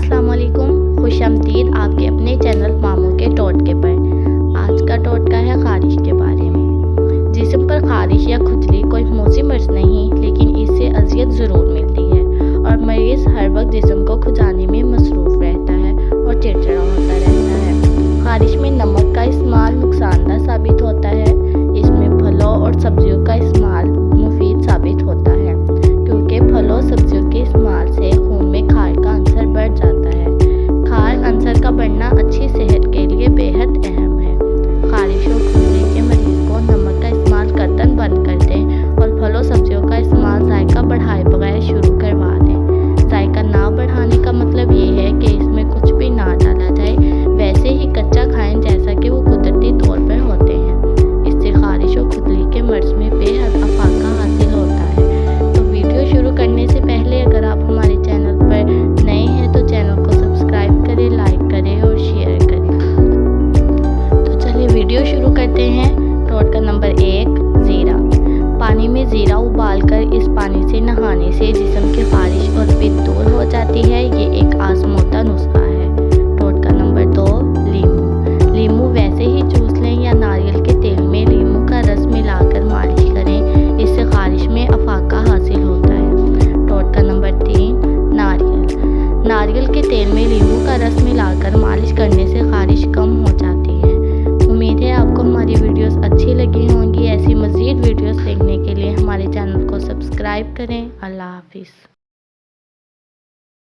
अस्सलाम वालेकुम, खुश आमदीद आपके अपने चैनल मामू के टोटके पर। आज का टोटका है खारिश के बारे में। जिस्म पर खारिश या खुजली कोई मौसमी मर्ज नहीं, लेकिन इससे अजियत ज़रूर मिलती है और मरीज़ हर वक्त जिस्म को खुजाने में मसरूफ़ रहता है और चिड़चिड़ा होता रहता है। खारिश में नमक का इस्तेमाल नुकसानदा साबित होता है। इसमें फलों और सब्जियों का इस्तेमाल मुफीद साबित होता है, क्योंकि फलों सब्जियों के इस्तेमाल से खून में खार का अंसर बढ़ जाता है। खार अंसर का बढ़ना अच्छी सेहत के लिए बेहद अहम है। खारिश और खुजली के मरीज़ को नमक का इस्तेमाल कतई बंद कर दें और फलों सब्जियों का इस्तेमाल जायका बढ़ाए बगैर शुरू करवा दें। जायका ना बढ़ाने का मतलब ये है कि इसमें कुछ भी ना डाला जाए, वैसे ही कच्चा खाएं जैसा कि वो कुदरती तौर पर होते हैं। इससे खारिश और खुजली के मर्ज में बेहद अफाका हासिल होता है। तो वीडियो शुरू करने से पहले अगर आप हमारे चैनल पर नए हैं तो चैनल को सब्सक्राइब करें, लाइक करें और शेयर करें। तो चलिए वीडियो शुरू करते हैं। टोटका नंबर 1, ज़ीरा। पानी में ज़ीरा उबालकर इस पानी से नहाने से जिस्म की खारिश और पित्त दूर हो जाती है। ये एक आजमौदा नुस्खा है। टोटका नंबर 2, लीमू। लीमू वैसे ही चूस लें या नारियल के तेल में लीमू का रस मिलाकर मालिश करें, इससे खारिश में अफाका हासिल होता है। टोटका नंबर 3, नारियल। नारियल के तेल में लीमू का रस मिलाकर मालिश करने से खारिश कम हो जाती है। उम्मीद है आपको हमारी वीडियोस अच्छी लगी होंगी। ऐसी मज़ीद वीडियोस देखने के लिए हमारे चैनल को सब्सक्राइब करें। अल्लाह हाफिज़।